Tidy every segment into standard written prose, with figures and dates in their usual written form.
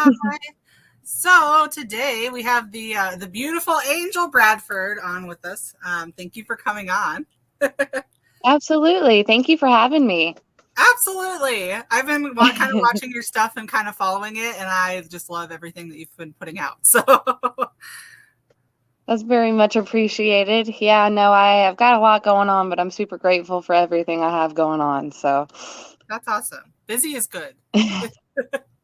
Hi. So today we have the beautiful Angel Bradford on with us. Thank you for coming on. Absolutely. Thank you for having me. Absolutely. I've been kind of watching your stuff and kind of following it, and I just love everything that you've been putting out. So That's very much appreciated. Yeah, no, I've got a lot going on, but I'm super grateful for everything I have going on. So, that's awesome. Busy is good,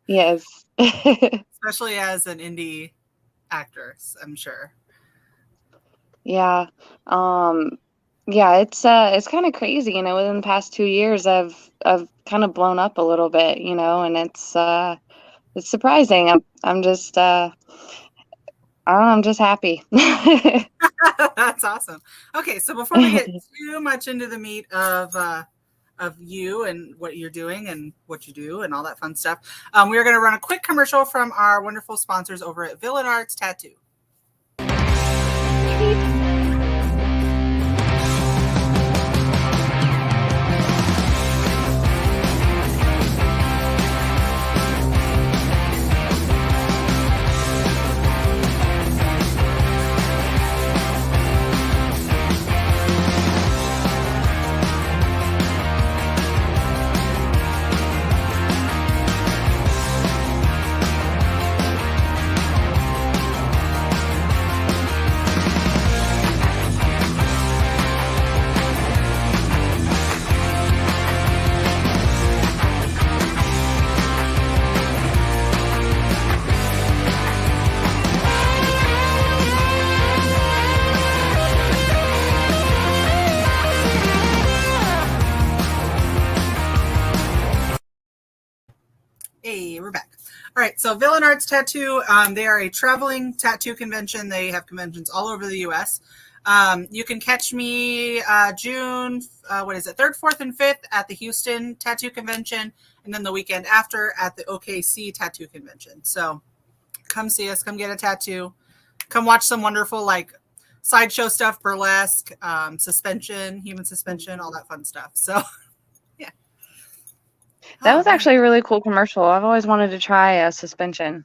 yes. especially as an indie actress, I'm sure. Yeah. Um, yeah, it's kind of crazy, within the past 2 years I've kind of blown up a little bit, and it's surprising. I'm just I don't know, I'm just happy. That's awesome. Okay, so before we get too much into the meat of you and what you're doing and what you do and all that fun stuff, we are going to run a quick commercial from our wonderful sponsors over at Villain Arts Tattoo. Hey, we're back. All right, so Villain Arts Tattoo, they are a traveling tattoo convention. They have conventions all over the U.S. You can catch me June, 3rd, 4th, and 5th at the Houston Tattoo Convention, and then the weekend after at the OKC Tattoo Convention. So come see us, come get a tattoo, come watch some wonderful sideshow stuff, burlesque, suspension, human suspension, all that fun stuff. So yeah. That Oh was man. actually a really cool commercial. I've always wanted to try a suspension.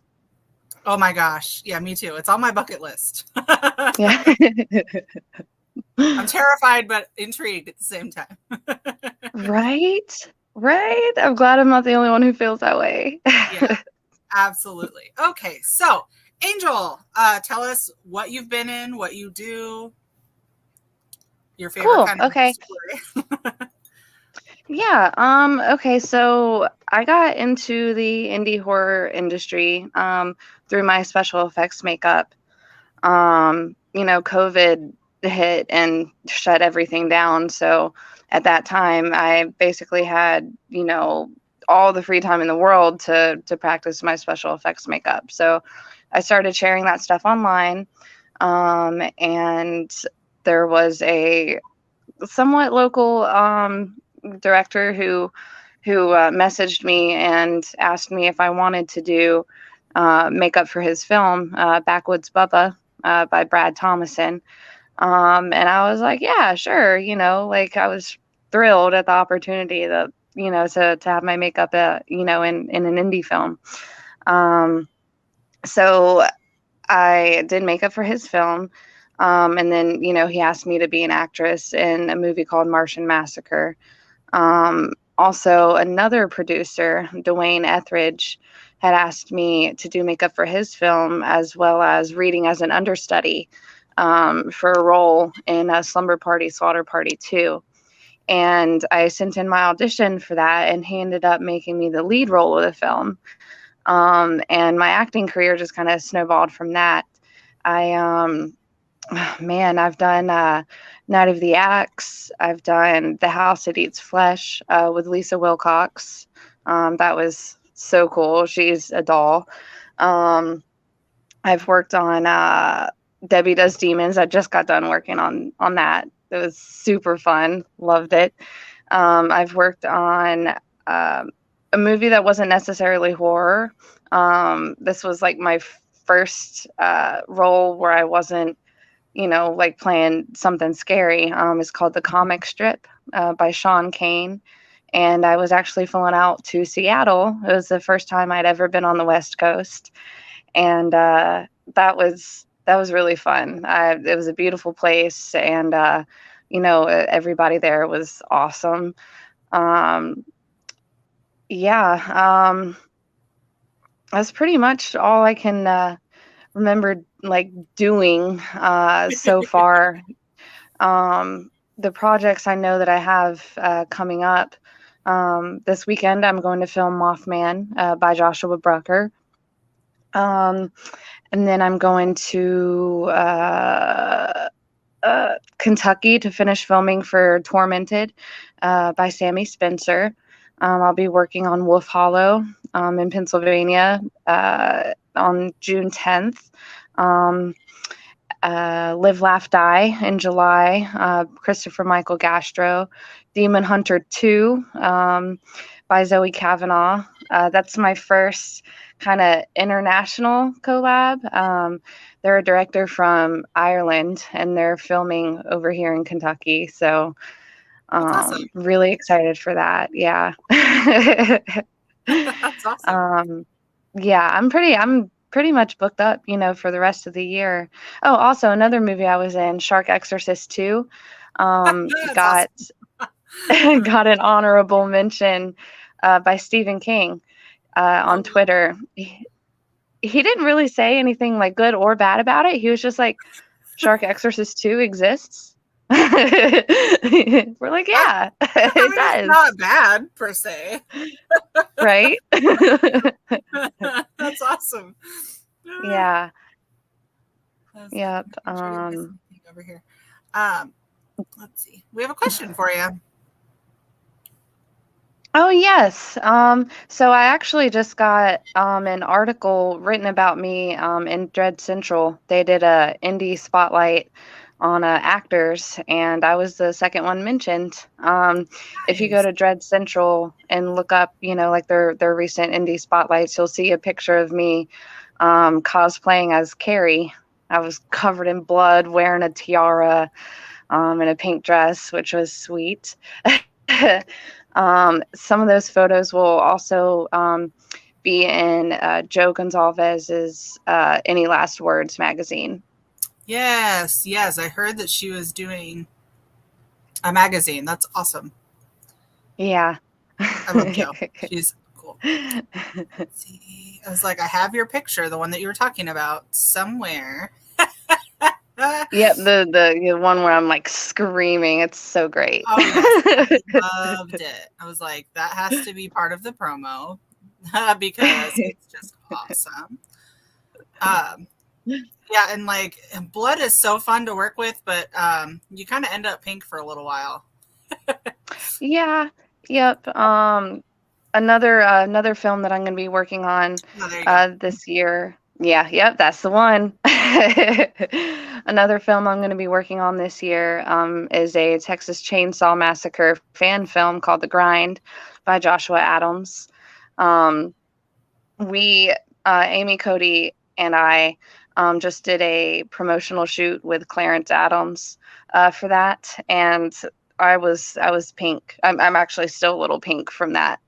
Oh my gosh. Yeah, me too. It's on my bucket list. Yeah. I'm terrified but intrigued at the same time. Right? Right? I'm glad I'm not the only one who feels that way. Yeah, absolutely. Okay, so Angel, tell us what you've been in, what you do, your favorite Cool. kind of Okay. story. Yeah. Okay, so I got into the indie horror industry through my special effects makeup. COVID hit and shut everything down. So at that time I basically had, all the free time in the world to practice my special effects makeup. So I started sharing that stuff online. And there was a somewhat local director who messaged me and asked me if I wanted to do makeup for his film, Backwoods Bubba, by Brad Thomason. And I was like, yeah, sure. Like I was thrilled at the opportunity to have my makeup, in an indie film. Um, so I did makeup for his film. And then, he asked me to be an actress in a movie called Martian Massacre. Also, another producer, Dwayne Etheridge, had asked me to do makeup for his film as well as reading as an understudy for a role in a Slumber Party, Slaughter Party 2. And I sent in my audition for that, and he ended up making me the lead role of the film. And my acting career just kind of snowballed from that. I Man, I've done Night of the Axe. I've done The House That Eats Flesh with Lisa Wilcox. That was so cool. She's a doll. Um, I've worked on Debbie Does Demons. I just got done working on that. It was super fun. Loved it. I've worked on a movie that wasn't necessarily horror. This was like my first role where I wasn't, like playing something scary. It's called The Comic Strip by Sean Kane. and I was actually flying out to Seattle. It was the first time I'd ever been on the West Coast, and that was really fun. It was a beautiful place, and everybody there was awesome. Um, yeah, that's pretty much all I can remember like doing so far. The projects I know that I have coming up this weekend, I'm going to film Mothman by Joshua Brucker. Um, and then I'm going to Kentucky to finish filming for Tormented by Sammy Spencer. I'll be working on Wolf Hollow in Pennsylvania on June 10th. Live, Laugh, Die in July, Christopher Michael Gastro. Demon Hunter 2 by Zoe Kavanaugh. That's my first kind of international collab. They're a director from Ireland, and they're filming over here in Kentucky. So That's awesome. really excited for that. Yeah. That's awesome. Yeah, I'm pretty much booked up, for the rest of the year. Oh, also another movie I was in, Shark Exorcist 2, That's got awesome. got an honorable mention by Stephen King on Twitter. He didn't really say anything like good or bad about it. He was just like, Shark Exorcist 2 exists. We're like, yeah, I it mean, it's does. not bad per se. Right? That's awesome. Yeah. Yep. Yep. Over here. Let's see. We have a question for you. Oh, yes. So I actually just got an article written about me in Dread Central. They did a indie spotlight on actors, and I was the second one mentioned. If you go to Dread Central and look up, like their recent indie spotlights, you'll see a picture of me cosplaying as Carrie. I was covered in blood, wearing a tiara, and a pink dress, which was sweet. Some of those photos will also be in Joe Gonzalez's Any Last Words magazine. Yes, I heard that she was doing a magazine. That's awesome. Yeah. I love Joe. She's cool. Let's see. I was like, I have your picture, the one that you were talking about, somewhere. Yep, the one where I'm like screaming. It's so great. Oh yes, I loved it. I was like, that has to be part of the promo because it's just awesome. Yeah, and like blood is so fun to work with, but you kind of end up pink for a little while. Yeah. Yep. Another film that I'm going to be working on this year. Yeah, yep, that's the one. Another film I'm going to be working on this year is a Texas Chainsaw Massacre fan film called The Grind by Joshua Adams. Amy Cody and I just did a promotional shoot with Clarence Adams for that, and I was pink. I'm actually still a little pink from that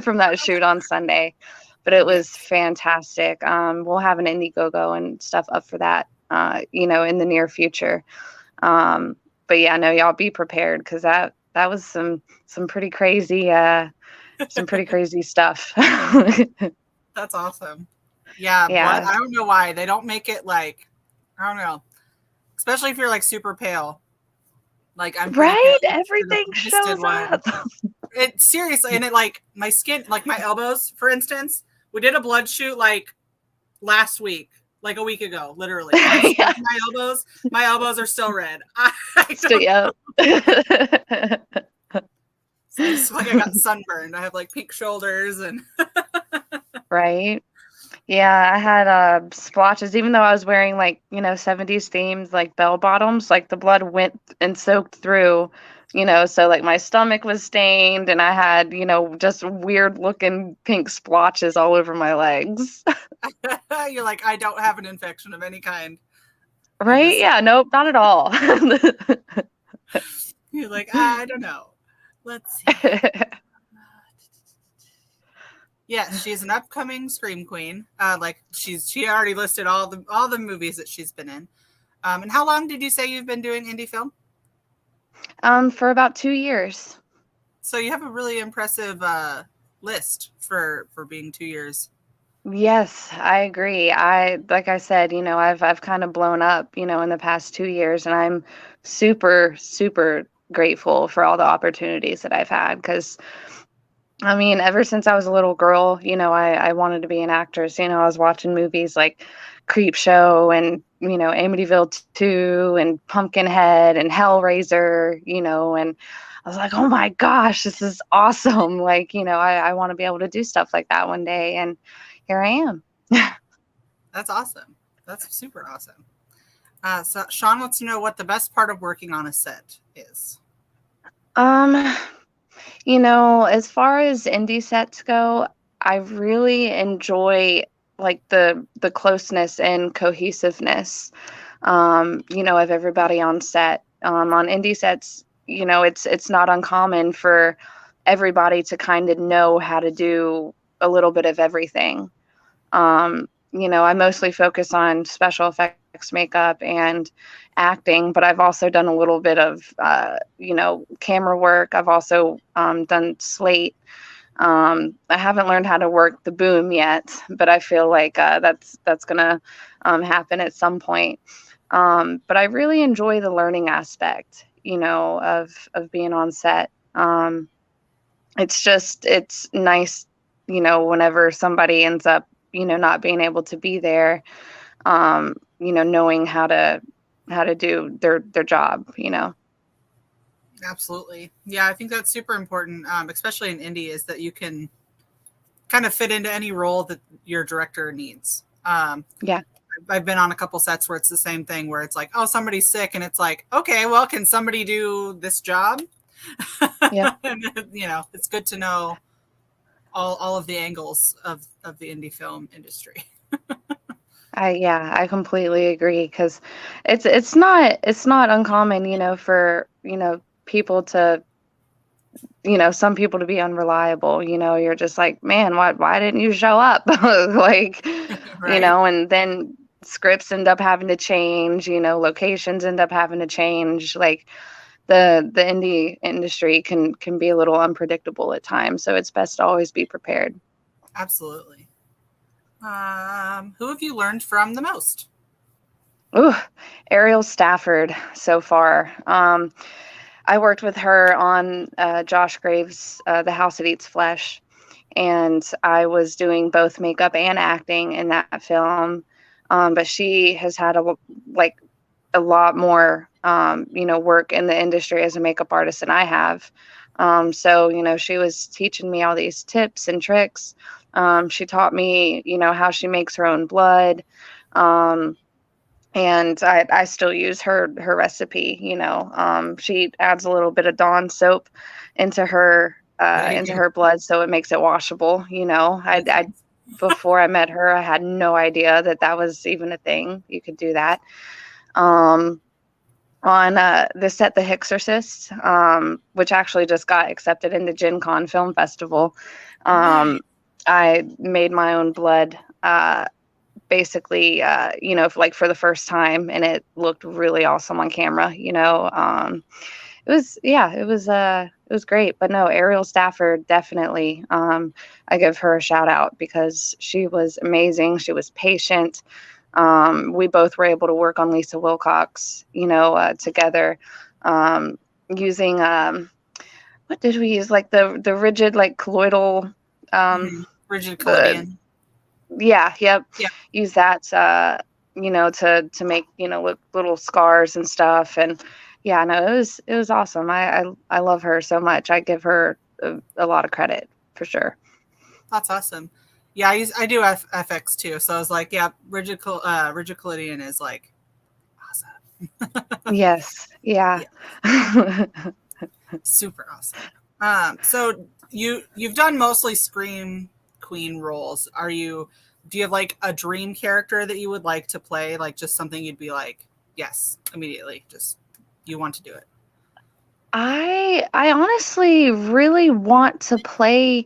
from that shoot on Sunday, but it was fantastic. We'll have an Indiegogo and stuff up for that, in the near future. But yeah, no, y'all be prepared because that was some pretty crazy stuff. That's awesome. Yeah, Yeah. blood, I don't know why they don't make it like, I don't know, especially if you're like super pale. Like I'm right. Everything shows up. It seriously, and it like my skin, like my elbows, for instance. We did a blood shoot like last week, like a week ago, literally. Yeah. My elbows are still red. Yep. So it's like I got sunburned. I have like pink shoulders and right. Yeah, I had splotches, even though I was wearing like, 70s themed like bell bottoms, like the blood went and soaked through, so like my stomach was stained and I had, just weird looking pink splotches all over my legs. You're like, I don't have an infection of any kind. Right? Yeah, nope, not at all. You're like, I don't know. Let's see. Yes, she's an upcoming Scream Queen. Like she already listed all the movies that she's been in. And how long did you say you've been doing indie film? For about 2 years. So you have a really impressive list for being 2 years. Yes, I agree. Like I said, I've kind of blown up, in the past 2 years, and I'm super, super grateful for all the opportunities that I've had. Because I mean, ever since I was a little girl, I wanted to be an actress. I was watching movies like Creep Show and, Amityville 2 and Pumpkinhead and Hellraiser, and I was like, oh my gosh, this is awesome. Like, I want to be able to do stuff like that one day. And here I am. That's awesome. That's super awesome. So Sean wants to know what the best part of working on a set is. Um, as far as indie sets go, I really enjoy like the closeness and cohesiveness, of everybody on set. On indie sets, it's not uncommon for everybody to kind of know how to do a little bit of everything. I mostly focus on special effects, makeup, and acting, but I've also done a little bit of, camera work. I've also done slate. I haven't learned how to work the boom yet, but I feel like that's gonna happen at some point. But I really enjoy the learning aspect, of being on set. It's nice, whenever somebody ends up, not being able to be there, knowing how to do their job. Absolutely. Yeah, I think that's super important, especially in indie, is that you can kind of fit into any role that your director needs. Yeah. I've been on a couple sets where it's the same thing, where it's like, oh, somebody's sick, and it's like, okay, well, can somebody do this job? Yeah. And, it's good to know all of the angles of the indie film industry. I completely agree because it's not uncommon, for people to some people to be unreliable. You're just like, man, why didn't you show up? Like, Right. and then scripts end up having to change, locations end up having to change. Like the indie industry can be a little unpredictable at times, so it's best to always be prepared. Absolutely. Who have you learned from the most? Ooh, Ariel Stafford so far. I worked with her on Josh Graves' The House That Eats Flesh, and I was doing both makeup and acting in that film. But she has had a lot more, work in the industry as a makeup artist than I have. So, she was teaching me all these tips and tricks. She taught me, how she makes her own blood. And I still use her recipe. She adds a little bit of Dawn soap into her There you into go. her blood, so it makes it washable. I before I met her, I had no idea that was even a thing. You could do that. On the set The Hixorcist, which actually just got accepted into Gen Con Film Festival. Nice. I made my own blood, basically, for the first time, and it looked really awesome on camera. It was great. But no, Ariel Stafford, definitely. I give her a shout out because she was amazing. She was patient. We both were able to work on Lisa Wilcox, together, using, what did we use? Like the rigid, like colloidal, Rigid the, collodion. yeah, yep. Yeah, Use that, to make, little scars and stuff. And yeah, no, it was awesome. I love her so much. I give her a lot of credit for sure. that's awesome. Yeah, I do FX too, so I was like, yeah, rigid collodion is like awesome. Yes. Yeah. Yeah, super awesome. So you've done mostly Scream Queen roles. Do you have like a dream character that you would like to play? Like just something you'd be like, yes, immediately, just you want to do it. I honestly really want to play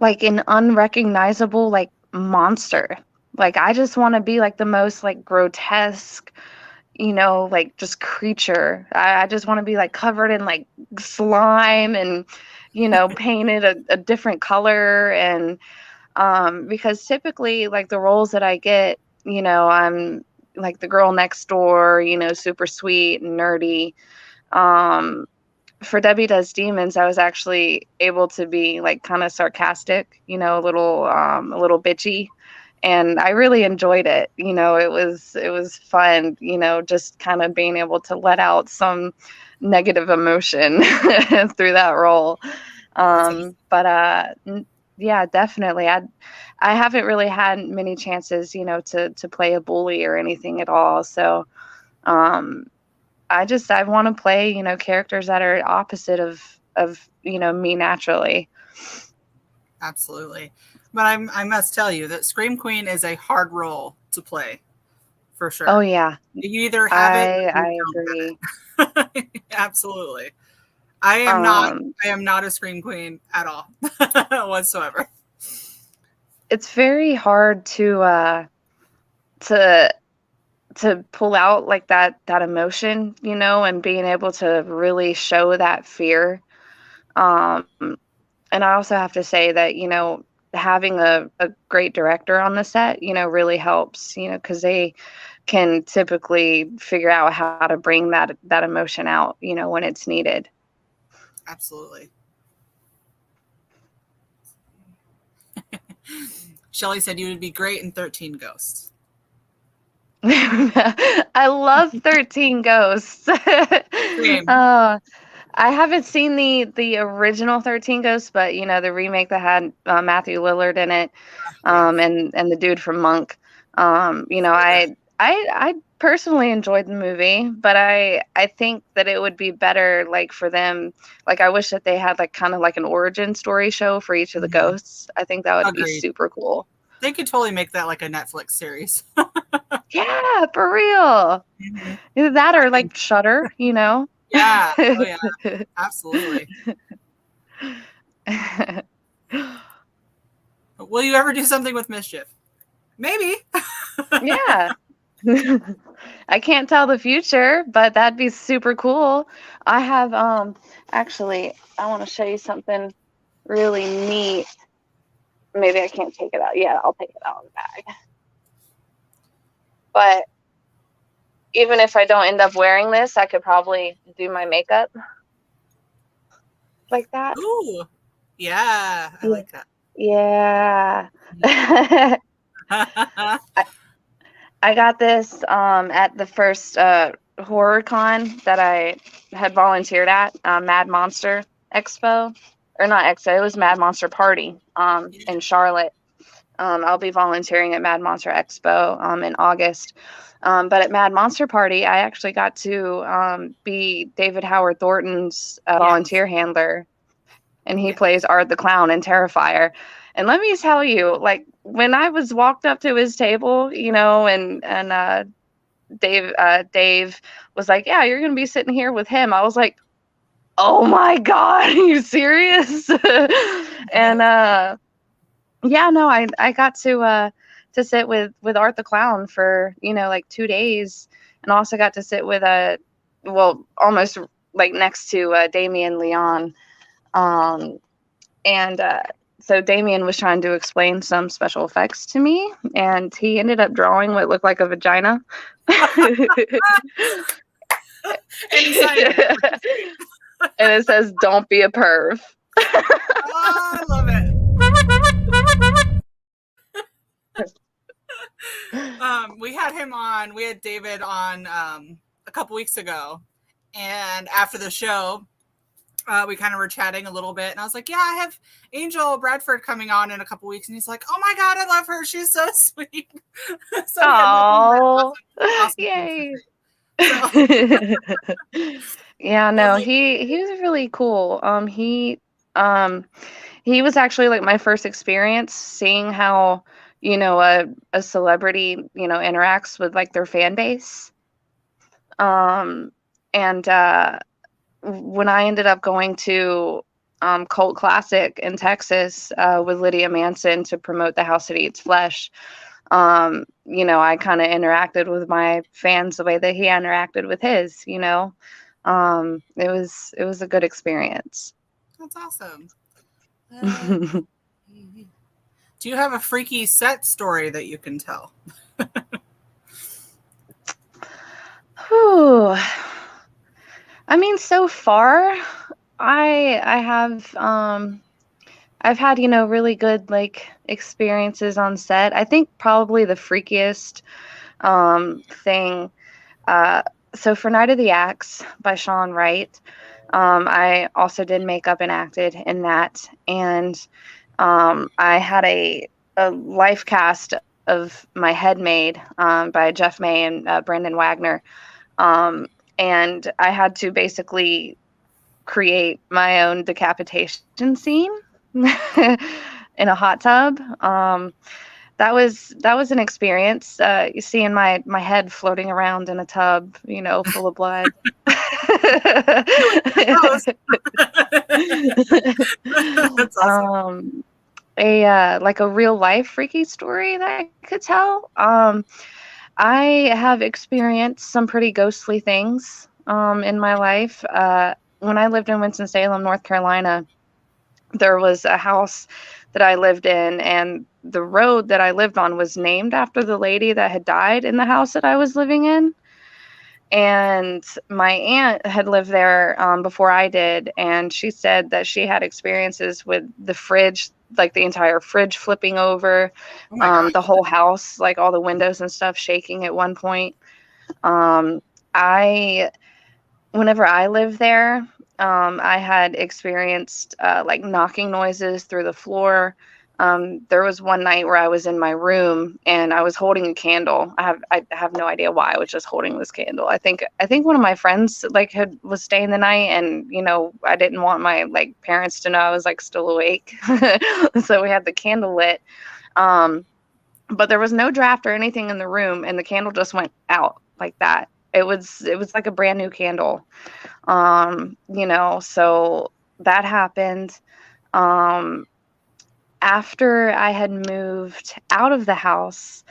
like an unrecognizable like monster. Like I just want to be like the most like grotesque, like just creature. I just want to be like covered in like slime and, painted a different color. And because typically like the roles that I get, I'm like the girl next door, super sweet and nerdy. Um, for Debbie Does Demons, I was actually able to be like kind of sarcastic, a little bitchy, and I really enjoyed it. It was fun, just kind of being able to let out some negative emotion through that role. That's awesome. Yeah, definitely. I haven't really had many chances, to play a bully or anything at all. So, um, I want to play, characters that are opposite of me naturally. Absolutely. But I must tell you that Scream Queen is a hard role to play, for Oh sure. yeah, You either have it or I you agree. don't have it. Absolutely. I am not Um, I am not a Scream Queen at all whatsoever. it's very hard to to pull out like that emotion, and being able to really show that fear. Um, and I also have to say that, having a great director on the set, really helps, because they can typically figure out how to bring that emotion out, when it's needed. Absolutely. Shelly said you would be great in 13 Ghosts. I love 13 Ghosts. Same. uh, I haven't seen the original 13 Ghosts, but the remake that had Matthew Lillard in it, Yes. and the dude from Monk. So good. I personally enjoyed the movie, but I think that it would be better like for them. Like I wish that they had like kind of like an origin story show for each of the Mhm. ghosts. I think that would be Agreed. super cool. They could totally make that like a Netflix series. Yeah, for real. Mhm. Either that I or think, like Shutter, yeah. Oh, yeah. Absolutely. Will you ever do something with Mischief? Maybe. Yeah. I can't tell the future, but that'd be super cool. I have actually I want to show you something really neat. Maybe I can't take it out. Yeah, I'll take it out of the bag. But even if I don't end up wearing this, I could probably do my makeup like that. Ooh. Yeah. I Yeah. like that. Yeah. Mhm. I got this at the first horror con that I had volunteered at, Mad Monster Expo, or not Expo, it was Mad Monster Party in Charlotte. I'll be volunteering at Mad Monster Expo in August. But at Mad Monster Party, I actually got to be David Howard Thornton's Yes. volunteer handler, and he Yes. plays Art the Clown in Terrifier. And let me tell you, like when I was walked up to his table, and Dave was like, "Yeah, you're gonna be sitting here with him." I was like, "Oh my god, are you serious?" And yeah, no, I got to sit with Art the Clown for like 2 days, and also got to sit with well, almost like next to Damien Leon. Um, and so Damien was trying to explain some special effects to me, and he ended up drawing what looked like a vagina. And he signed it, which is great. And it says, "Don't be a perv." Oh, I love it. We had him on. We had David on a couple weeks ago, and after the show, we kind of were chatting a little bit, and I was like, "Yeah, I have Angel Bradford coming on in a couple weeks," and he's like, "Oh my god, I love her. She's so sweet." So we had nothing but Oh, awesome yay! chemistry. So Yeah, I was no, like, he was really cool. Um he was actually like my first experience seeing how a celebrity interacts with like their fan base. Um and when I ended up going to cult classic in Texas with Lydia Manson to promote The House That Eats Flesh. I kind of interacted with my fans the way that he interacted with his. It was a good experience. That's awesome. Do you have a freaky set story that you can tell? Whew. I mean, so far, I have I've had really good like experiences on set. I think probably the freakiest thing. So for Night of the Axe by Sean Wright, I also did makeup and acted in that, and I had a life cast of my head made by Jeff May and Brandon Wagner. And I had to basically create my own decapitation scene in a hot tub. That was an experience. You seeing my head floating around in a tub, full of blood. That's awesome. Like a real life freaky story that I could tell. I have experienced some pretty ghostly things in my life. When I lived in Winston-Salem, North Carolina, there was a house that I lived in, and the road that I lived on was named after the lady that had died in the house that I was living in. And my aunt had lived there before I did, and she said that she had experiences with the fridge, like the entire fridge flipping over, the whole house, like all the windows and stuff shaking at one point. Whenever I lived there, I had experienced like knocking noises through the floor. There was one night where I was in my room and I was holding a candle. I have no idea why I was just holding this candle. I think one of my friends like was staying the night, and I didn't want my like parents to know I was like still awake, so we had the candle lit. But there was no draft or anything in the room, and the candle just went out like that. It was like a brand new candle. So that happened. After I had moved out of the house,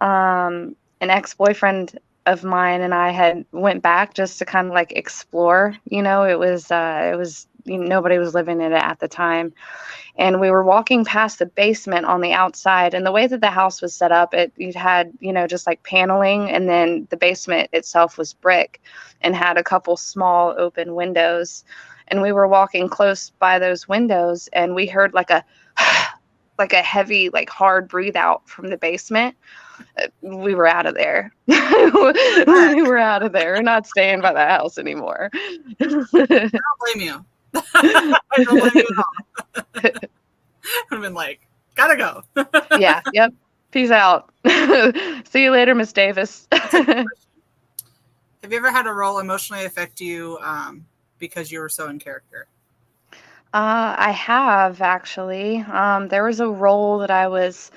an ex-boyfriend of mine and I had went back just to kind of like explore. It was nobody was living in it at the time, and we were walking past the basement on the outside. And the way that the house was set up, it had just like paneling, and then the basement itself was brick and had a couple small open windows. And we were walking close by those windows, and we heard like a heavy, like hard breathe out from the basement. We were out of there. We were out of there. We're not staying by the house anymore. I don't blame you. I don't blame you at all. I'd have been like, gotta go. Yeah. Yep. Peace out. See you later, Miss Davis. Have you ever had a role emotionally affect you because you were so in character? I have, actually. There was a role that I was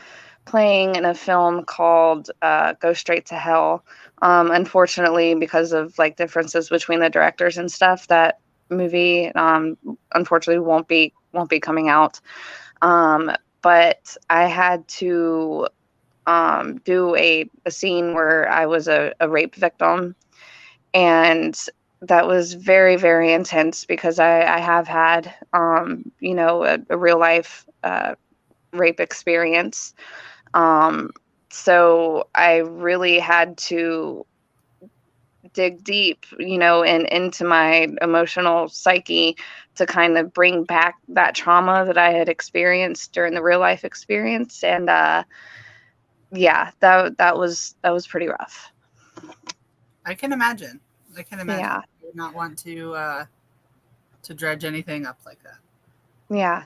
playing in a film called Go Straight to Hell. Unfortunately, because of like differences between the directors and stuff, that movie unfortunately won't be coming out. But I had to do a scene where I was a rape victim, and that was very, very intense because I have had, a real life rape experience. So I really had to dig deep, and into my emotional psyche to kind of bring back that trauma that I had experienced during the real life experience. And yeah, that was pretty rough. I can imagine. Yeah. I would not want to dredge anything up like that. Yeah.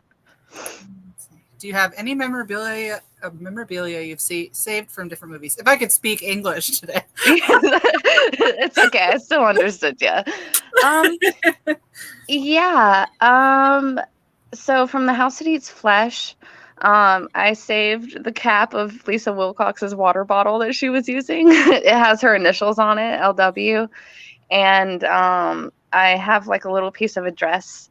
Do you have any memorabilia you've saved from different movies? If I could speak English today. It's okay. I still understood you. Yeah. So from The House That Eats Flesh, I saved the cap of Lisa Wilcox's water bottle that she was using. It has her initials on it, LW. And I have like a little piece of a dress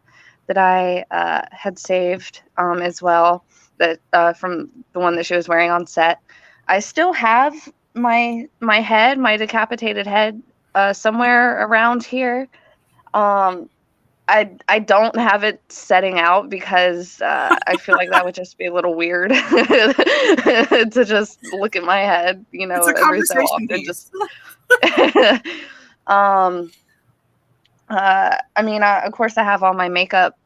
that I had saved as well, that from the one that she was wearing on set. I still have my decapitated head somewhere around here. I don't have it setting out because I feel like that would just be a little weird to just look at my head, It's a every so conversation often. piece. I mean, of course, I have all my makeup,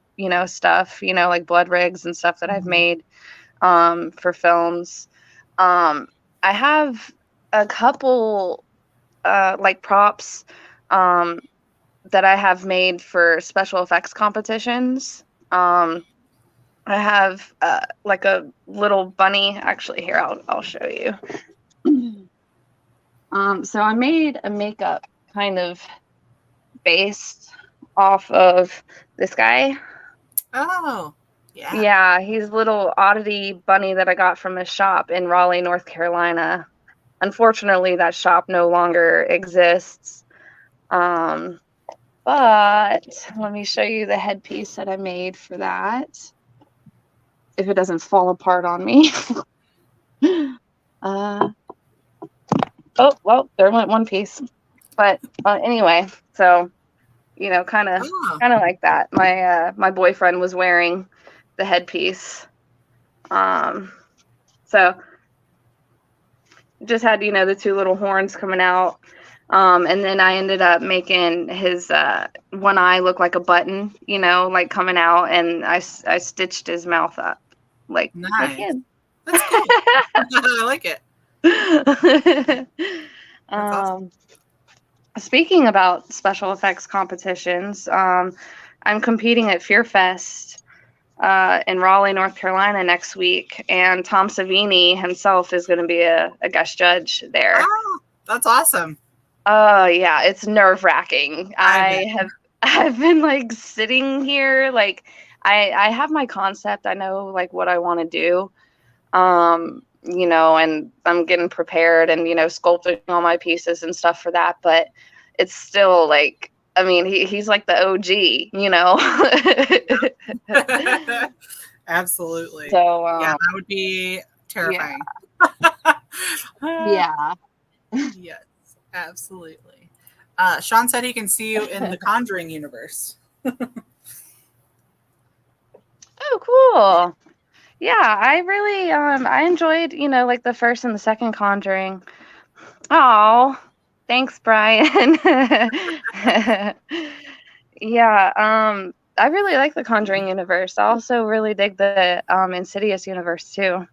stuff, like blood rigs and stuff that I've made for films. I have a couple like props that I have made for special effects competitions. I have like a little bunny. Actually, here, I'll show you. So I made a makeup kind of based off of this guy. Oh, yeah. Yeah, he's a little oddity bunny that I got from a shop in Raleigh, North Carolina. Unfortunately, that shop no longer exists. But let me show you the headpiece that I made for that. If it doesn't fall apart on me. Oh, well, there went one piece. But anyway, so, kind of like that. My boyfriend was wearing the headpiece. So just had, the two little horns coming out. And then I ended up making his one eye look like a button, like coming out, and I stitched his mouth up like him. That's cool. I like it. That's awesome. Speaking about special effects competitions, I'm competing at Fear Fest in Raleigh, North Carolina next week, and Tom Savini himself is going to be a guest judge there. Oh, that's awesome. Oh yeah, it's nerve-wracking. I've been like sitting here, like I have my concept. I know like what I want to do, and I'm getting prepared and sculpting all my pieces and stuff for that. But it's still like, I mean, he's like the OG, Absolutely. So yeah, that would be terrifying. Yeah. Yes. Absolutely. Sean said he can see you in the Conjuring universe. Oh, cool. Yeah, I really I enjoyed, like the first and the second Conjuring. Oh, thanks, Brian. Yeah, I really like the Conjuring universe. I also really dig the Insidious universe too.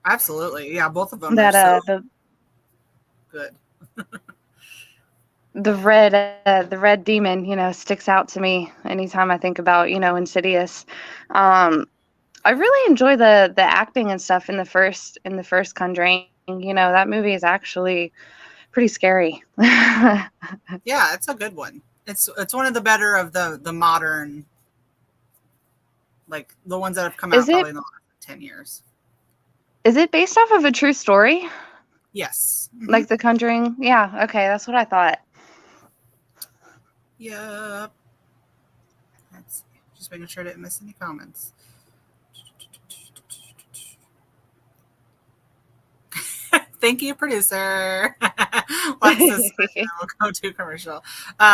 Absolutely. Yeah, both of them are so good. The red demon, sticks out to me anytime I think about, Insidious. I really enjoy the acting and stuff in the first Conjuring. That movie is actually pretty scary. Yeah, it's a good one. It's one of the better of the modern, like the ones that have come out probably in the last 10 years. Is it based off of a true story? Yes. Mm-hmm. Like The Conjuring? Yeah, okay, that's what I thought. Yep. Let's see. Just making sure I didn't miss any comments. Thank you, producer. We'll go to commercial.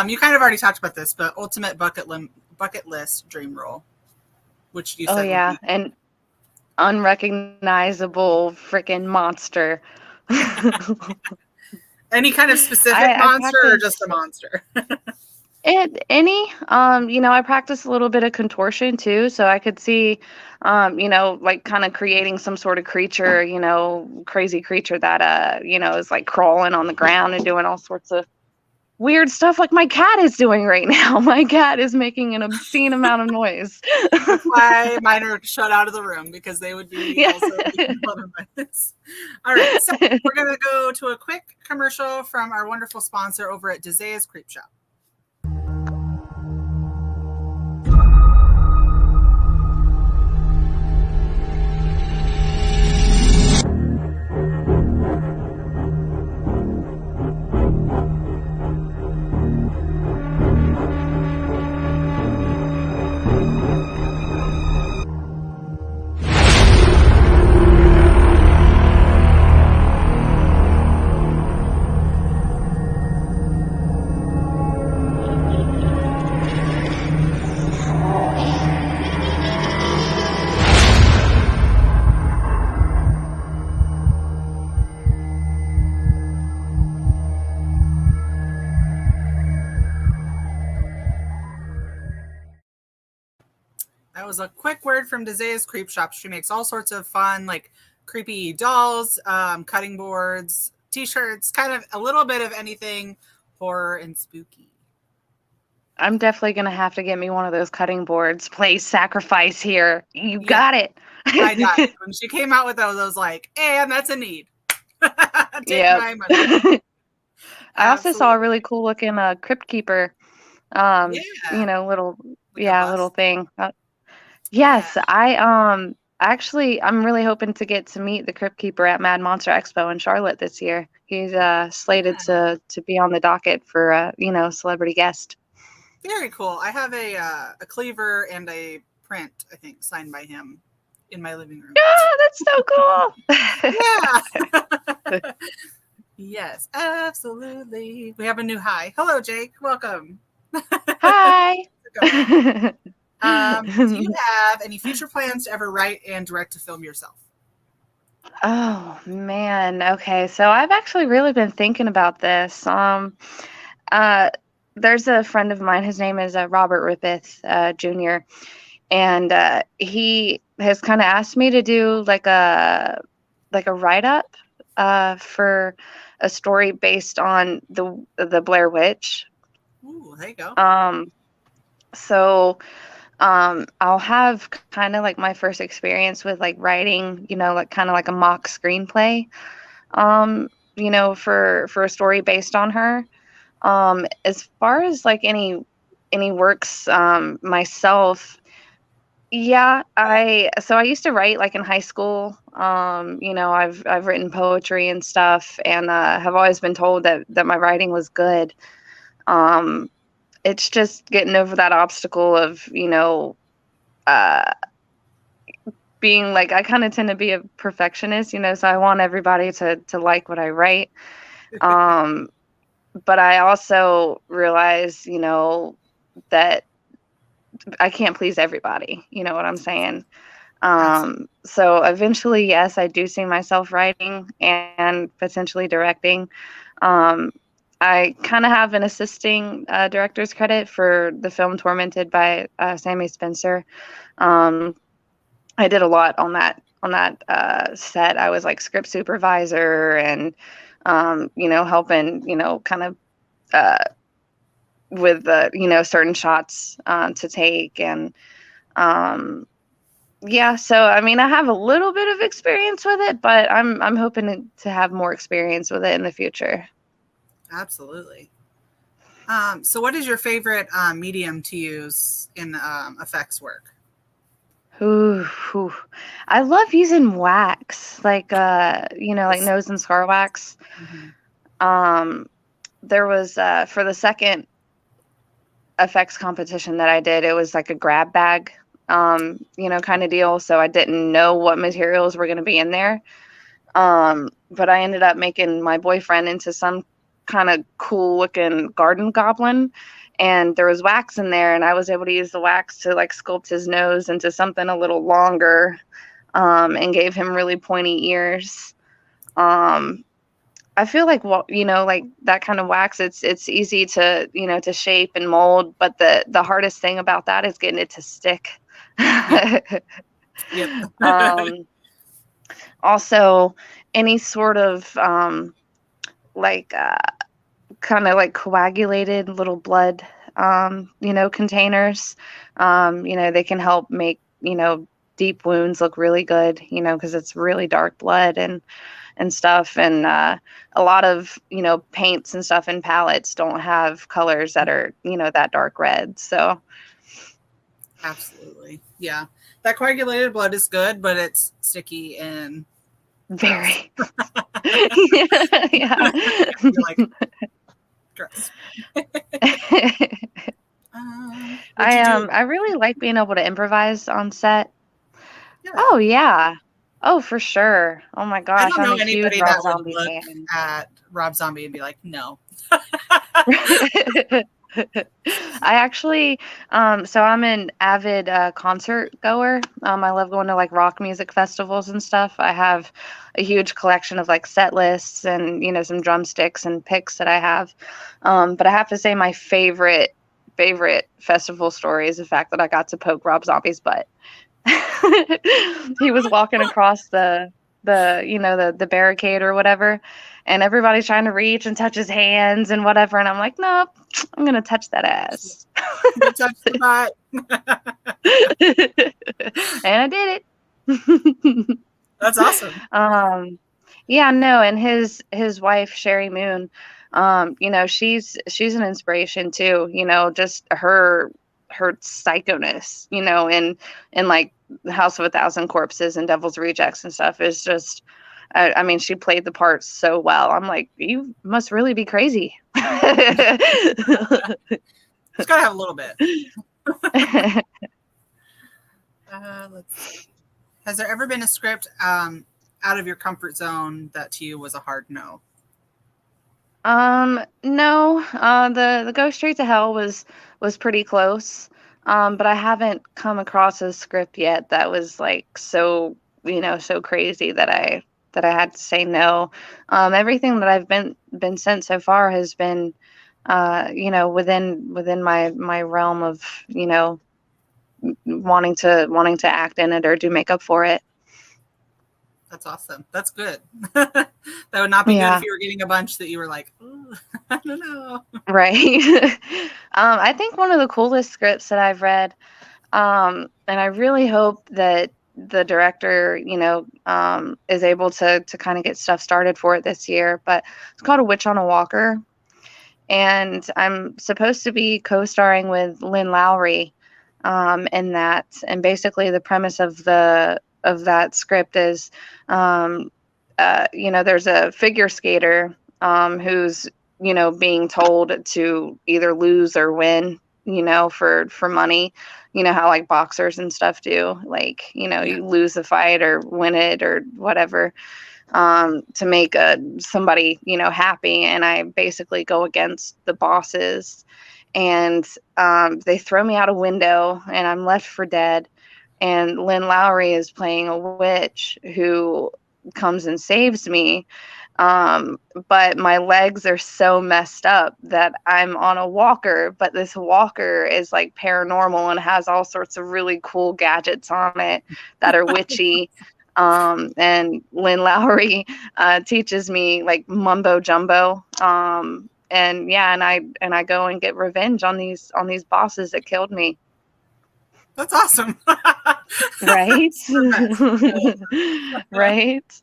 You kind of already talked about this, but ultimate bucket list dream role, which you said. Oh yeah, an unrecognizable freaking monster. Any kind of specific monster or just a monster? I practice a little bit of contortion too, so I could see, like kind of creating some sort of creature, crazy creature that, is like crawling on the ground and doing all sorts of weird stuff like my cat is doing right now. My cat is making an obscene amount of noise. That's why mine are shut out of the room, because they would be also bothered by this. All right, so we're going to go to a quick commercial from our wonderful sponsor over at Dezea's Creep Shop. was a quick word from Dezea's Creep Shop. She makes all sorts of fun, like creepy dolls, cutting boards, t-shirts, kind of a little bit of anything horror and spooky. I'm definitely going to have to get me one of those cutting boards. Play Sacrifice here. You got it. I got it. When she came out with those, I was like, and that's a need. Take my money. I also saw a really cool looking Crypt Keeper. Little thing. Yes, I'm really hoping to get to meet the Crypt Keeper at Mad Monster Expo in Charlotte this year. He's slated to be on the docket for celebrity guest. Very cool. I have a cleaver and a print, I think, signed by him in my living room. Oh, that's so cool. Yeah. Yes, absolutely. We have a new hi. Hello, Jake. Welcome. Hi. Do you have any future plans to ever write and direct a film yourself? Oh, man. Okay. So I've actually really been thinking about this. There's a friend of mine. His name is Robert Rippeth, Jr. And he has kind of asked me to do like a write-up for a story based on the Blair Witch. Ooh, there you go. So I'll have kind of like my first experience with like writing, like kind of like a mock screenplay, for a story based on her. As far as like any works myself, yeah, I used to write like in high school. I've written poetry and stuff, and have always been told that my writing was good. It's just getting over that obstacle of being like, I kind of tend to be a perfectionist, so I want everybody to like what I write. But I also realize, that I can't please everybody. You know what I'm saying? So eventually, yes, I do see myself writing and potentially directing. I kind of have an assisting director's credit for the film Tormented by Sammy Spencer. I did a lot on that set. I was like script supervisor and helping kind of with certain shots to take, and so I mean I have a little bit of experience with it, but I'm hoping to have more experience with it in the future. Absolutely. So what is your favorite medium to use in effects work? Ooh. I love using wax, like like nose and scar wax. Mm-hmm. There was for the second effects competition that I did, it was like a grab bag kind of deal, so I didn't know what materials were going to be in there, but I ended up making my boyfriend into some kind of cool looking garden goblin, and there was wax in there, and I was able to use the wax to like sculpt his nose into something a little longer, and gave him really pointy ears. I feel like like that kind of wax, it's easy to to shape and mold, but the hardest thing about that is getting it to stick. Yep. Also, any sort of kind of like coagulated little blood containers, they can help make deep wounds look really good, because it's really dark blood and stuff, and a lot of paints and stuff and palettes don't have colors that are that dark red. So absolutely, yeah, that coagulated blood is good, but it's sticky and very yeah. Like, gross. I really like being able to improvise on set. Yeah. Oh yeah. Oh, for sure. Oh my gosh. I don't know I'm a anybody huge Rob that Zombie would look fan. at Rob Zombie and be like, no. I actually, so I'm an avid concert goer. I love going to like rock music festivals and stuff. I have a huge collection of like set lists and some drumsticks and picks that I have. But I have to say my favorite favorite festival story is the fact that I got to poke Rob Zombie's butt. He was walking across the barricade or whatever, and everybody's trying to reach and touch his hands and whatever, and I'm like, nope, I'm gonna touch that ass. You touched the butt. And I did it. That's awesome. Yeah, no, and his wife Sherry Moon, she's an inspiration too, just her psychoness, and like the House of a Thousand Corpses and Devil's Rejects and stuff is just, I mean, she played the part so well. I'm like, you must really be crazy. It's gotta have a little bit. Let's see. Has there ever been a script out of your comfort zone that to you was a hard no? No. The Go Straight to Hell was pretty close. But I haven't come across a script yet that was like so crazy that I had to say no. Everything that I've been sent so far has been within my realm of, wanting to act in it or do makeup for it. That's awesome. That's good. That would not be good if you were getting a bunch that you were like, I don't know. Right. I think one of the coolest scripts that I've read, and I really hope that the director, is able to kind of get stuff started for it this year, but it's called A Witch on a Walker. And I'm supposed to be co-starring with Lynn Lowry in that. And basically the premise of that script is, there's a figure skater who's, being told to either lose or win, for money, how like boxers and stuff do, like, you lose the fight or win it or whatever, to make somebody, happy. And I basically go against the bosses, and they throw me out a window and I'm left for dead. And Lynn Lowry is playing a witch who comes and saves me. But my legs are so messed up that I'm on a walker, but this walker is like paranormal and has all sorts of really cool gadgets on it that are witchy. And Lynn Lowry teaches me like mumbo jumbo. And I go and get revenge on these bosses that killed me. That's awesome. Right? Right?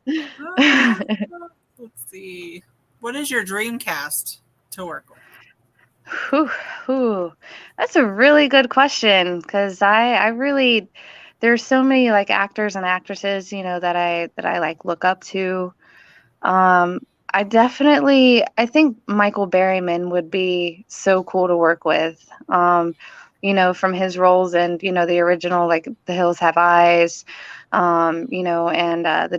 Let's see. What is your dream cast to work with? That's a really good question, because I really, there's so many like actors and actresses, that I like look up to. I think Michael Berryman would be so cool to work with. From his roles and, the original, like The Hills Have Eyes, and the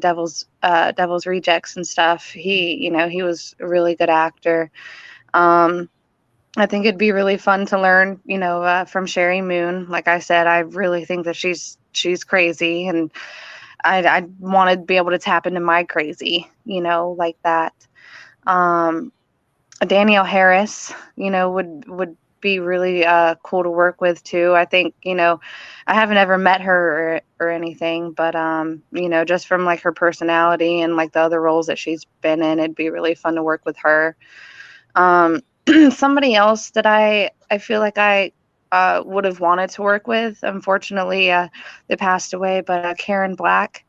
Devil's Rejects and stuff. He was a really good actor. I think it'd be really fun to learn, from Sherry Moon. Like I said, I really think that she's crazy, and I want to be able to tap into my crazy, like that. Danielle Harris, would be really cool to work with too. I think, I haven't ever met her or anything, but just from like her personality and like the other roles that she's been in, it'd be really fun to work with her. Somebody else that I feel like I would have wanted to work with, unfortunately they passed away, but Karen Black.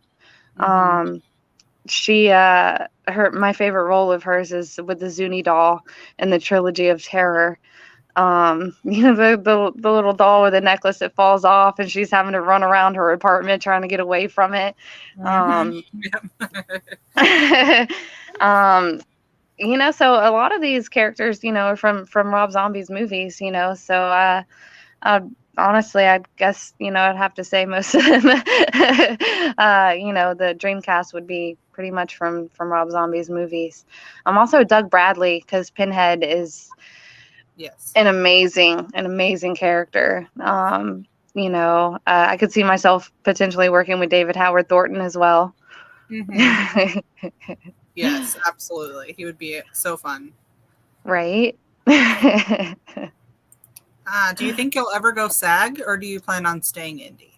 She my favorite role of hers is with the Zuni doll in the Trilogy of Terror. The little doll with the necklace that falls off, and she's having to run around her apartment trying to get away from it. So a lot of these characters, are from Rob Zombie's movies, so honestly, I guess, I'd have to say most of them, the Dreamcast would be pretty much from Rob Zombie's movies. I'm also Doug Bradley, because Pinhead is an amazing character. I could see myself potentially working with David Howard Thornton as well. Mm-hmm. Yes, absolutely. He would be so fun. Right. Do you think you'll ever go SAG, or do you plan on staying indie?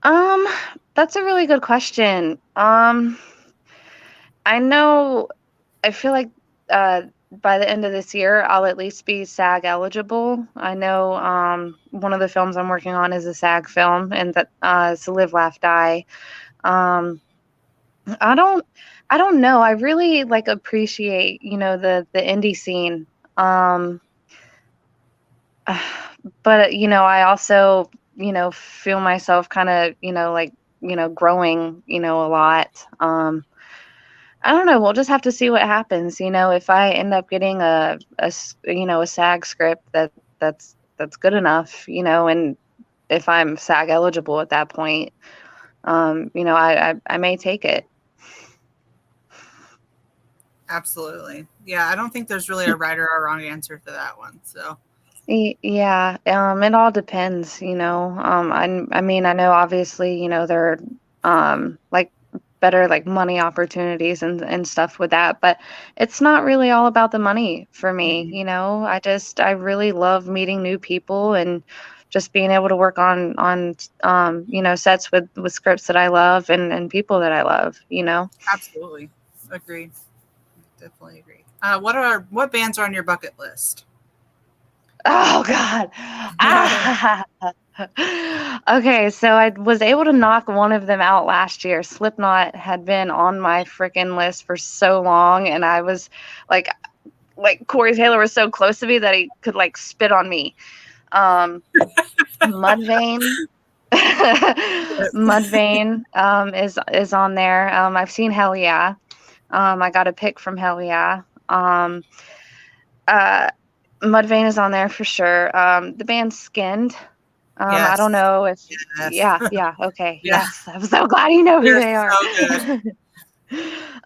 Um, that's a really good question. I know, I feel like uh, by the end of this year, I'll at least be SAG eligible. I know one of the films I'm working on is a SAG film, and that it's Live, Laugh, Die. Um, I don't, I don't know. I really like appreciate, the indie scene. Um, but I also, feel myself kind of, like, growing, a lot. I don't know. We'll just have to see what happens. If I end up getting a SAG script that's good enough, and if I'm SAG eligible at that point, I may take it. Absolutely. Yeah, I don't think there's really a right or a wrong answer to that one. So, Yeah, it all depends, I mean, I know obviously, there are like better like money opportunities and stuff with that, but it's not really all about the money for me, mhm. I really love meeting new people and just being able to work on sets with scripts that I love and people that I love. Absolutely. Agreed. Definitely agree. What bands are on your bucket list? Oh God. Ah. Okay, so I was able to knock one of them out last year. Slipknot had been on my freaking list for so long, and I was like Corey Taylor was so close to me that he could like spit on me. Um, Mudvayne. Mudvayne is on there. I've seen Hell Yeah. I got a pick from Hell Yeah. Uh, Mudvayne is on there for sure. The band Skinned. I don't Yes. know if, Yes. yeah, okay, Yeah. yes. I'm so glad you know who They're they are. so good.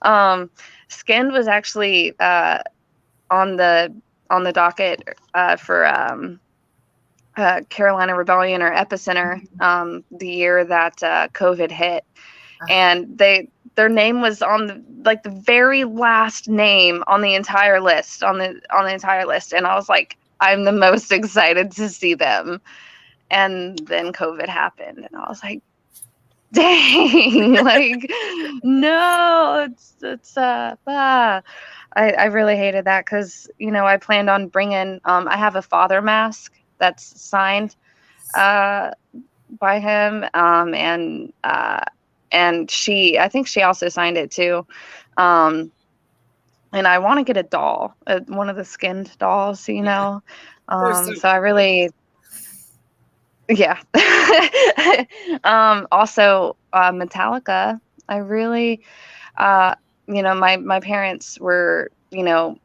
um, Skinned was actually on the docket for Carolina Rebellion or Epicenter the year that COVID hit, and their name was on the very last name on the entire list and I was like, I'm the most excited to see them. And then COVID happened, and I was like, dang, like, no, I really hated that because, I planned on bringing, I have a father mask that's signed uh, by him, and I think she also signed it too. Um, and I want to get a doll, one of the skinned dolls, Yeah. They're so so I cute. really, yeah. Also, Metallica. I really, uh, my parents were,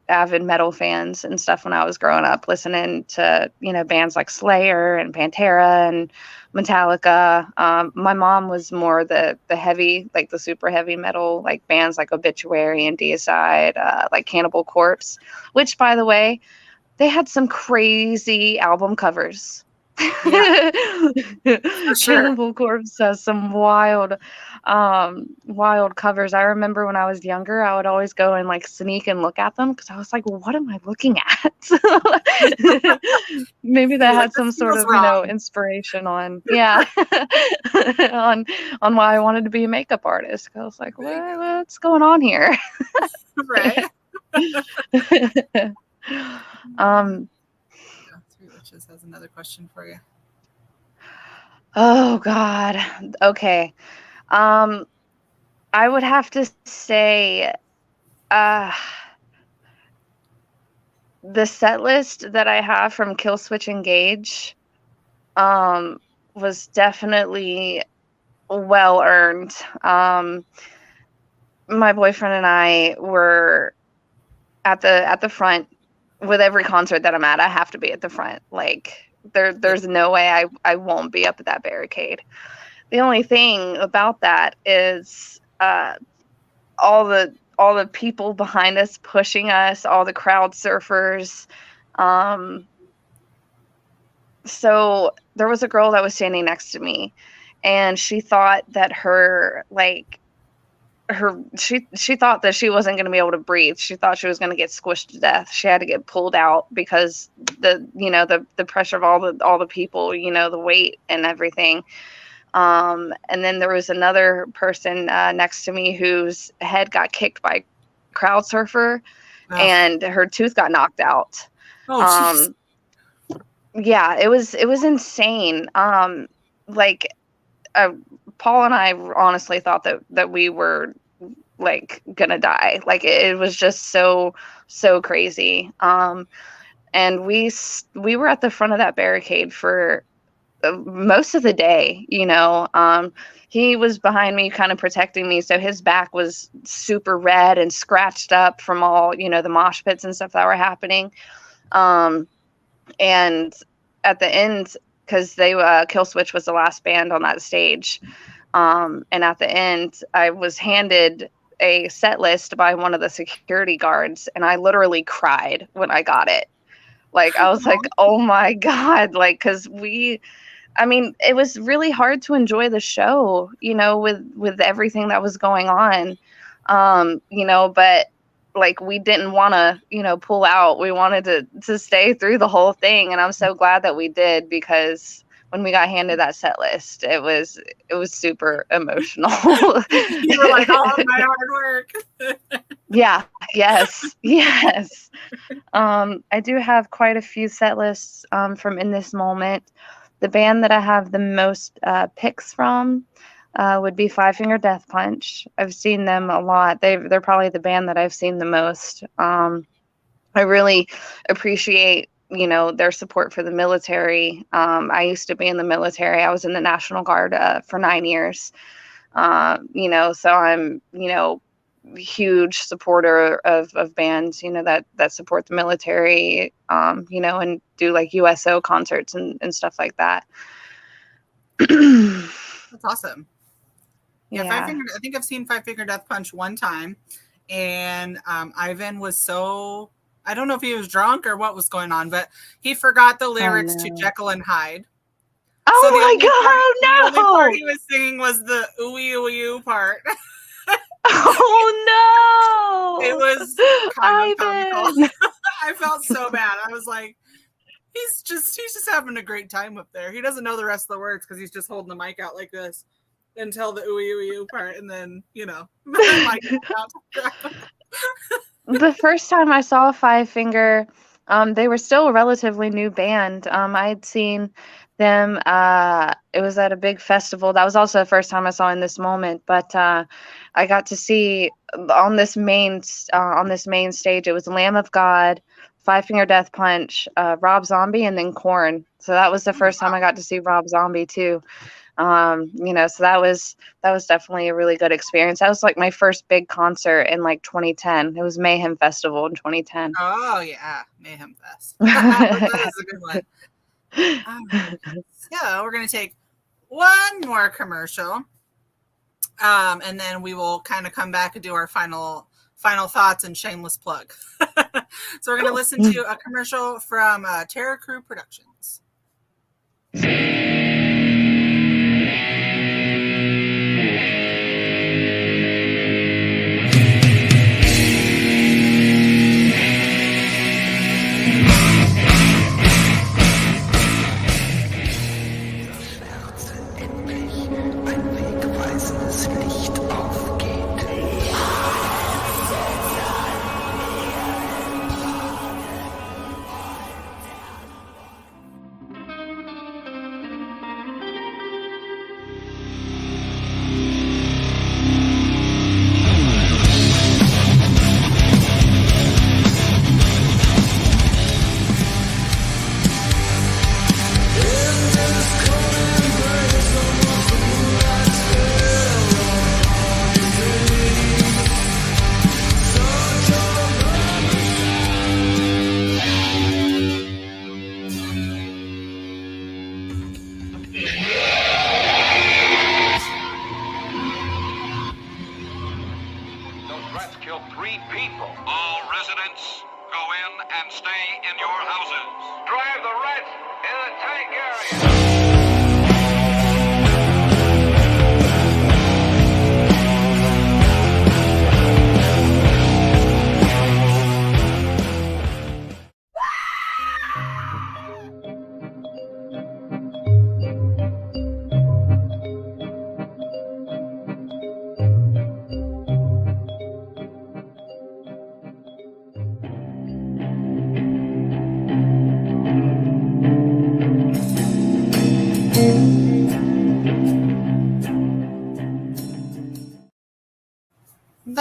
avid metal fans and stuff when I was growing up, listening to, bands like Slayer and Pantera and Metallica. My mom was more the heavy, like the super heavy metal, like bands like Obituary and Deicide, like Cannibal Corpse, which, by the way, they had some crazy album covers. Yeah, for sure. Cannibal Corpse has some wild covers. I remember when I was younger, I would always go and like sneak and look at them because I was like, what am I looking at? Maybe that You're like, had this some sort feels of, wrong. inspiration on, yeah, on on why I wanted to be a makeup artist. I was like, There you what's going on here? go. Right? um, Three Witches has another question for you. oh God. Okay. Um, I would have to say, uh, the set list that I have from Kill Switch Engage, um, was definitely well earned. My boyfriend and I were at the front with every concert that I'm at. I have to be at the front. Like Yeah. there's no way I won't be up at that barricade. The only thing about that is all the people behind us pushing us, all the crowd surfers. Um, so there was a girl that was standing next to me, and she thought that her like she thought that she wasn't going to be able to breathe. She thought she was going to get squished to death. She had to get pulled out because the pressure of all the people, the weight and everything. And then there was another person next to me whose head got kicked by a crowd surfer, and her tooth got knocked out. Oh, yeah, it was insane. Paul and I honestly thought that we were like gonna die. Like it was just so crazy. And we were at the front of that barricade for most of the day. He was behind me, kind of protecting me, so his back was super red and scratched up from all the mosh pits and stuff that were happening. And at the end, because Kill Switch was the last band on that stage, and at the end, I was handed a set list by one of the security guards, and I literally cried when I got it. Like, I was like, oh my God, like, because it was really hard to enjoy the show, with everything that was going on, but like we didn't want to, pull out. We wanted to stay through the whole thing. And I'm so glad that we did, because when we got handed that set list, it was super emotional. You were like, all of my hard work. Yeah. Yes. I do have quite a few set lists from In This Moment. The band that I have the most picks from would be Five Finger Death Punch. I've seen them a lot. They're probably the band that I've seen the most. I really appreciate, their support for the military. I used to be in the military. I was in the National Guard for 9 years. So I'm, huge supporter of bands, that support the military, and do like USO concerts and stuff like that. That's awesome. Yeah. I think I've seen Five Finger Death Punch one time, and Ivan was so, I don't know if he was drunk or what was going on, but he forgot the lyrics to Jekyll and Hyde. Oh so my God, the only part he was singing was the ooey ooey part. Oh no! It was kind of comical. I felt so bad. I was like, he's just having a great time up there. He doesn't know the rest of the words because he's just holding the mic out like this until the ooey ooey part, and then The first time I saw Five Finger, they were still a relatively new band. I had seen them. It was at a big festival. That was also the first time I saw In This Moment. But I got to see on this main stage. It was Lamb of God, Five Finger Death Punch, Rob Zombie, and then Korn. So that was the first time I got to see Rob Zombie too. So that was definitely a really good experience. That was like my first big concert in like 2010. It was Mayhem Festival in 2010. Oh yeah, Mayhem Fest. That is a good one. So we're gonna take one more commercial, and then we will kind of come back and do our final thoughts and shameless plug. So we're gonna listen to a commercial from Terror Crew Productions.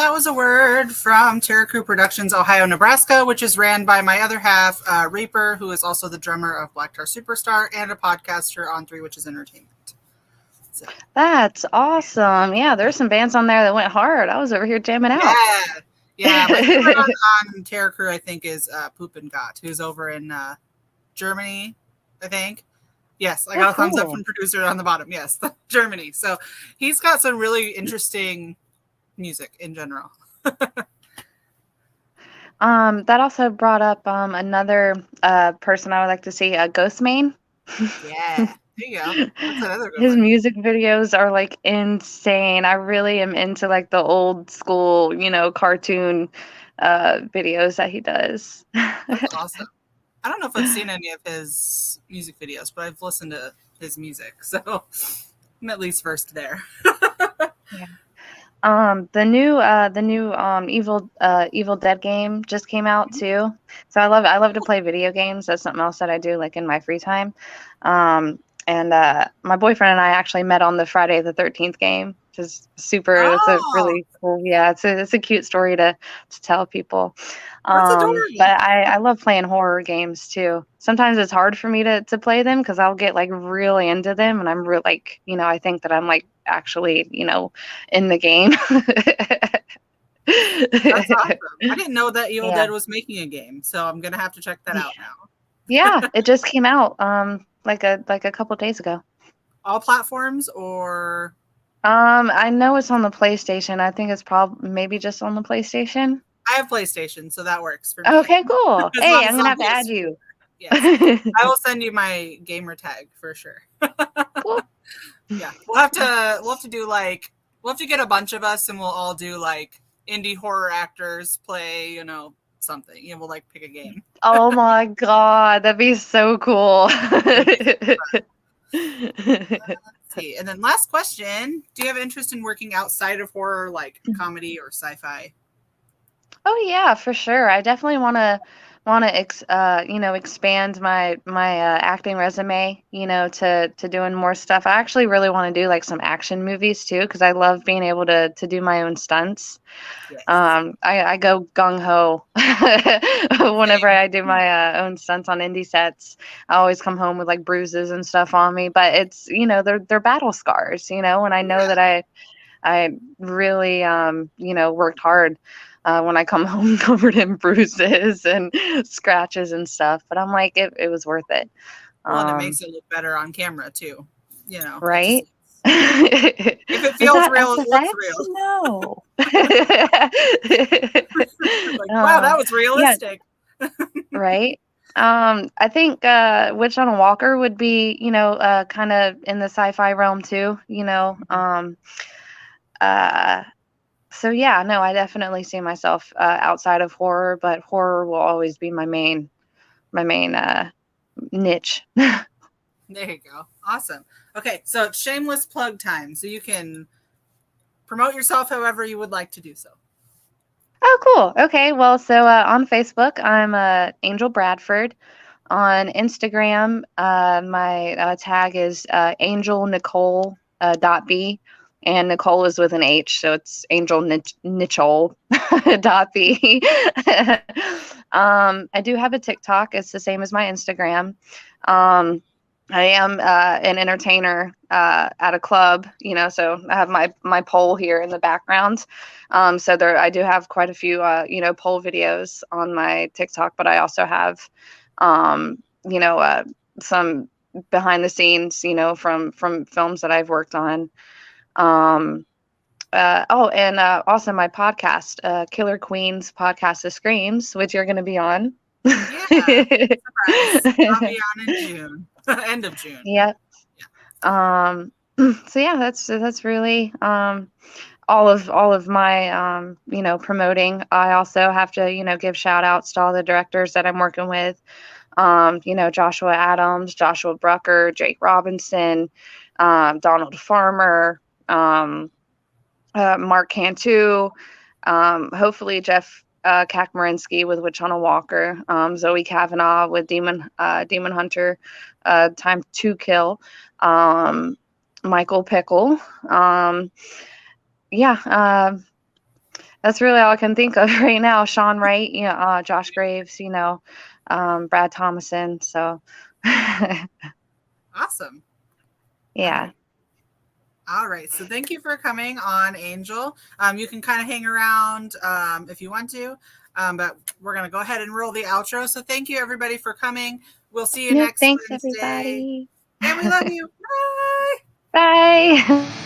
that was a word from Terror Crew Productions, Ohio, Nebraska, which is ran by my other half, Reaper, who is also the drummer of Black Tar Superstar and a podcaster on Three Witches Entertainment. So. That's awesome. Yeah, there's some bands on there that went hard. I was over here jamming out. Yeah. My favorite on Terror Crew, I think, is Poop and Gott, who's over in Germany, I think. Yes, I got a thumbs up from producer on the bottom. Yes, Germany. So he's got some really interesting music in general. That also brought up another person I would like to see, Ghostmane. Yeah, there you go. That's another good His one. music videos are like insane. I really am into like the old school, cartoon videos that he does. That's awesome. I don't know if I've seen any of his music videos, but I've listened to his music, so I'm at least versed there. Yeah. The new Evil Dead game just came out too. So I love to play video games. That's something else that I do like in my free time. And my boyfriend and I actually met on the Friday the 13th game, which is super. Oh, It's a really cool. Yeah, it's a cute story to tell people. That's adorable. But I love playing horror games too. Sometimes it's hard for me to play them because I'll get like really into them, and I'm real like I think that I'm like actually in the game. That's awesome. I didn't know that Evil Yeah. Dead was making a game, so I'm gonna have to check that out now. Yeah, it just came out like a couple days ago. All platforms or I know it's on the PlayStation. I think it's probably maybe just on the PlayStation. I have PlayStation, so that works for me. Okay, cool. As Hey, long as I'm gonna have to PS4. add you. Yes. I will send you my gamer tag for sure. Cool. Yeah. We'll have to do like we'll have to get a bunch of us and we'll all do like indie horror actors play, something. We'll like pick a game. Oh my god, that'd be so cool. Let's see. And then last question, do you have interest in working outside of horror like comedy or sci-fi? Oh yeah, for sure. I definitely want to expand my acting resume, to doing more stuff. I actually really want to do like some action movies too, because I love being able to do my own stunts. Yes. I go gung ho whenever I do my own stunts on indie sets. I always come home with like bruises and stuff on me, but it's they're battle scars, and I know that I really worked hard. When I come home covered in bruises and scratches and stuff, but I'm like, it was worth it. Well, and it makes it look better on camera too. Right? If it feels real, it looks real. No. Like, wow, that was realistic. Yeah, right? I think Witch on a Walker would be, kind of in the sci-fi realm too, So yeah, no, I definitely see myself outside of horror, but horror will always be my main niche. There you go. Awesome. Okay, so it's shameless plug time. So you can promote yourself however you would like to do so. Oh, cool. Okay, well, so on Facebook, I'm Angel Bradford. On Instagram, my tag is Angel Nicole .b. And Nicole is with an H, so it's Angel Nichol .b. I do have a TikTok. It's the same as my Instagram. I am an entertainer at a club, so I have my pole here in the background. So I do have quite a few, pole videos on my TikTok, but I also have, some behind the scenes, from films that I've worked on. And also my podcast, Killer Queens Podcast of Screams, which you're going to be on. Yeah, surprise. I'll be on in June, end of June. Yep. Yeah. So yeah, that's really all of my promoting. I also have to give shout outs to all the directors that I'm working with. Joshua Adams, Joshua Brucker, Jake Robinson, Donald Farmer, Mark Cantu, hopefully Jeff Kakmarinsky with Witch on a Walker, Zoe Kavanaugh with Demon Hunter, Time to Kill, Michael Pickle, That's really all I can think of right now. Sean Wright, Josh Graves, Brad Thomason. So, Awesome. yeah. All right. So thank you for coming on, Angel. You can kind of hang around if you want to, but we're going to go ahead and roll the outro. So thank you, everybody, for coming. We'll see you Yep. next Thanks, Wednesday. everybody. And we love you. Bye. Bye.